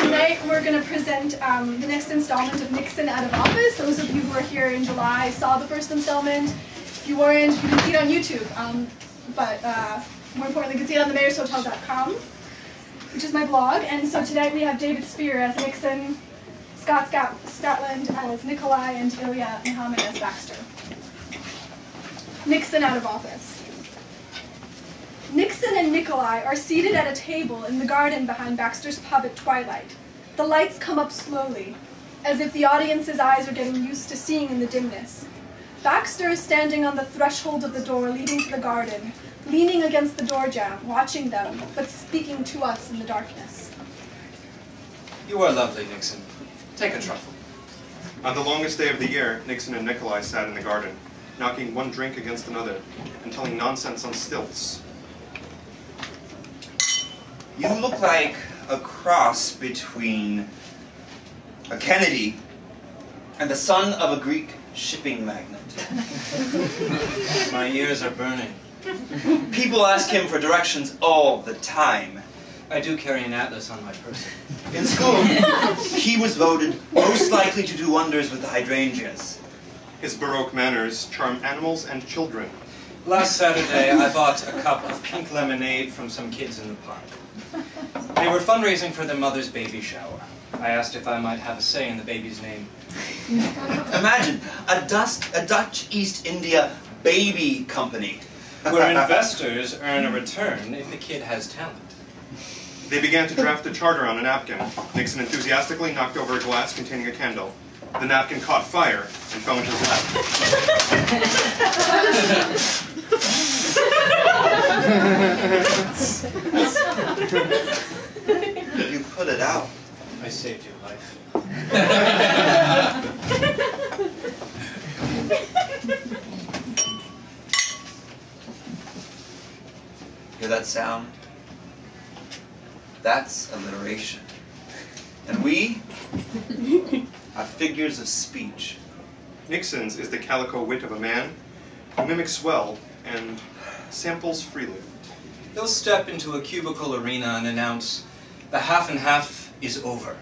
Tonight we're going to present the next installment of Nixon Out of Office. Those of you who were here in July saw the first installment. If you weren't, you can see it on YouTube. But more importantly, you can see it on the mayorshotel.com, which is my blog. And so tonight we have David Spear as Nixon, Scott Scotland as Nikolai, and Ilya Muhammad as Baxter. Nixon Out of Office. Nixon and Nikolai are seated at a table in the garden behind Baxter's pub at twilight. The lights come up slowly, as if the audience's eyes are getting used to seeing in the dimness. Baxter is standing on the threshold of the door leading to the garden, leaning against the door jamb, watching them, but speaking to us in the darkness. You are lovely, Nixon. Take a truffle. On the longest day of the year, Nixon and Nikolai sat in the garden, knocking one drink against another and telling nonsense on stilts. You look like a cross between a Kennedy and the son of a Greek shipping magnate. My ears are burning. People ask him for directions all the time. I do carry an atlas on my person. In school, he was voted most likely to do wonders with the hydrangeas. His Baroque manners charm animals and children. Last Saturday, I bought a cup of pink lemonade from some kids in the park. They were fundraising for their mother's baby shower. I asked if I might have a say in the baby's name. Imagine, a Dutch East India baby company. Where investors earn a return if the kid has talent. They began to draft a charter on a napkin. Nixon enthusiastically knocked over a glass containing a candle. The napkin caught fire and fell into his lap. You put it out. I saved your life. Hear that sound? That's alliteration. And we are figures of speech. Nixon's is the calico wit of a man who mimics well and samples freely. He'll step into a cubicle arena and announce, "The half and half is over."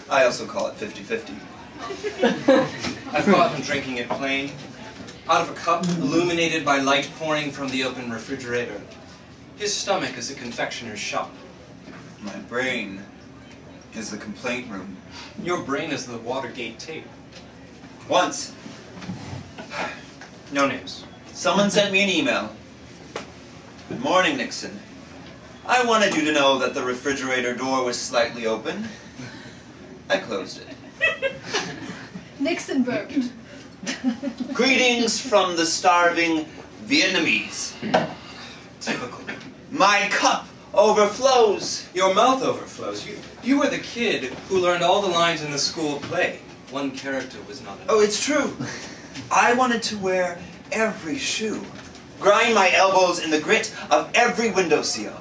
I also call it 50-50. I've caught him drinking it plain, out of a cup illuminated by light pouring from the open refrigerator. His stomach is a confectioner's shop. My brain is the complaint room. Your brain is the Watergate tape. Once, No names. someone sent me an email. Good morning, Nixon. I wanted you to know that the refrigerator door was slightly open. I closed it. Nixon burped. Greetings from the starving Vietnamese. Typical. My cup overflows. Your mouth overflows. You were the kid who learned all the lines in the school play. One character was not enough. Oh, it's true. I wanted to wear every shoe, grind my elbows in the grit of every windowsill.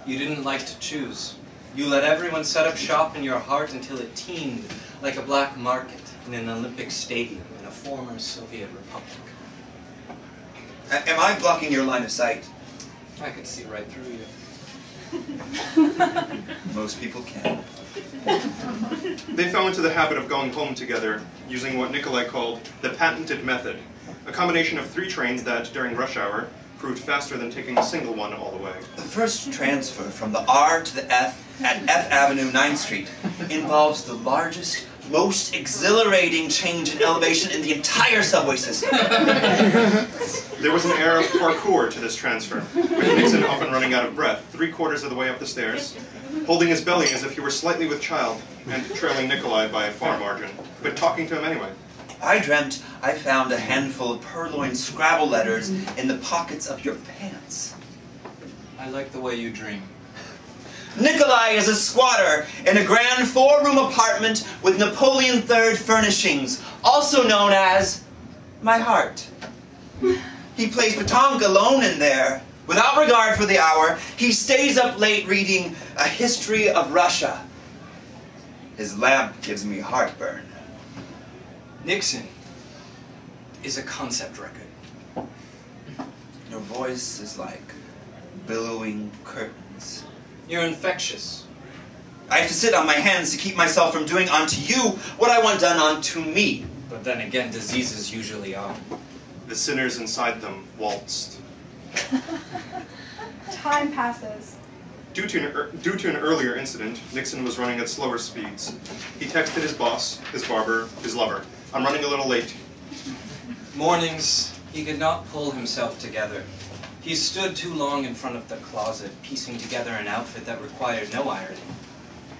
You didn't like to choose. You let everyone set up shop in your heart until it teemed like a black market in an Olympic stadium in a former Soviet republic. Am I blocking your line of sight? I could see right through you. Most people can. They fell into the habit of going home together, using what Nikolai called the patented method, a combination of 3 trains that, during rush hour, proved faster than taking a single one all the way. The first transfer from the R to the F at F Avenue, 9th Street involves the largest, most exhilarating change in elevation in the entire subway system. There was an air of parkour to this transfer, with Nixon often running out of breath 3/4 of the way up the stairs, holding his belly as if he were slightly with child, and trailing Nikolai by a far margin, but talking to him anyway. I dreamt I found a handful of purloined Scrabble letters in the pockets of your pants. I like the way you dream. Nikolai is a squatter in a grand 4-room apartment with Napoleon III furnishings, also known as my heart. He plays petanque alone in there. Without regard for the hour, he stays up late reading A History of Russia. His lamp gives me heartburn. Nixon is a concept record. Your voice is like billowing curtains. You're infectious. I have to sit on my hands to keep myself from doing unto you what I want done unto me. But then again, diseases usually are. The sinners inside them waltzed. Time passes. Due to an earlier incident, Nixon was running at slower speeds. He texted his boss, his barber, his lover, "I'm running a little late." Mornings, he could not pull himself together. He stood too long in front of the closet, piecing together an outfit that required no ironing.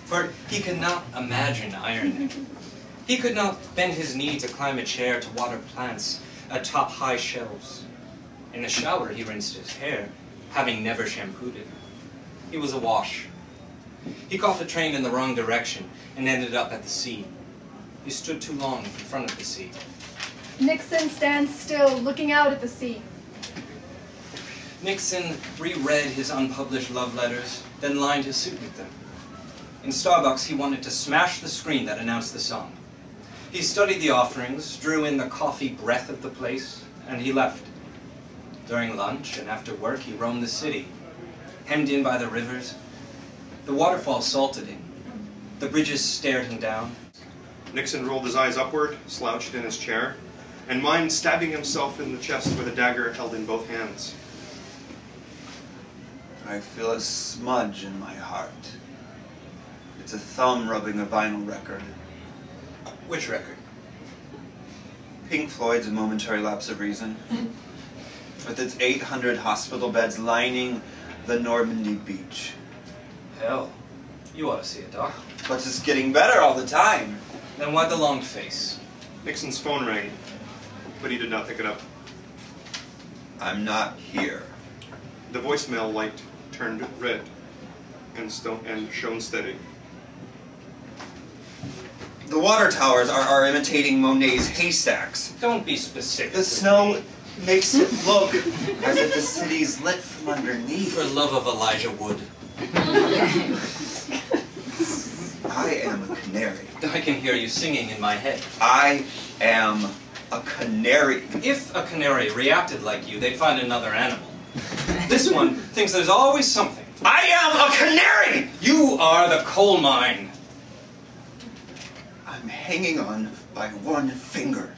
For he could not imagine ironing. He could not bend his knee to climb a chair to water plants atop high shelves. In the shower, he rinsed his hair, having never shampooed it. He was awash. He caught the train in the wrong direction and ended up at the sea. He stood too long in front of the sea. Nixon stands still, looking out at the sea. Nixon reread his unpublished love letters, then lined his suit with them. In Starbucks, he wanted to smash the screen that announced the song. He studied the offerings, drew in the coffee breath of the place, and he left. During lunch and after work, he roamed the city, hemmed in by the rivers. The waterfalls salted him. The bridges stared him down. Nixon rolled his eyes upward, slouched in his chair, and minded stabbing himself in the chest with a dagger held in both hands. I feel a smudge in my heart. It's a thumb rubbing a vinyl record. Which record? Pink Floyd's A Momentary Lapse of Reason. With its 800 hospital beds lining the Normandy beach. Hell, you ought to see it, Doc. But it's getting better all the time. Then why the long face? Nixon's phone rang, but he did not pick it up. I'm not here. The voicemail light turned red and shone steady. The water towers are imitating Monet's haystacks. Don't be specific. The snow makes it look as if the city's lit from underneath. For love of Elijah Wood. I am a canary. I can hear you singing in my head. I am a canary. If a canary reacted like you, they'd find another animal. This one thinks there's always something. I am a canary! You are the coal mine. I'm hanging on by one finger.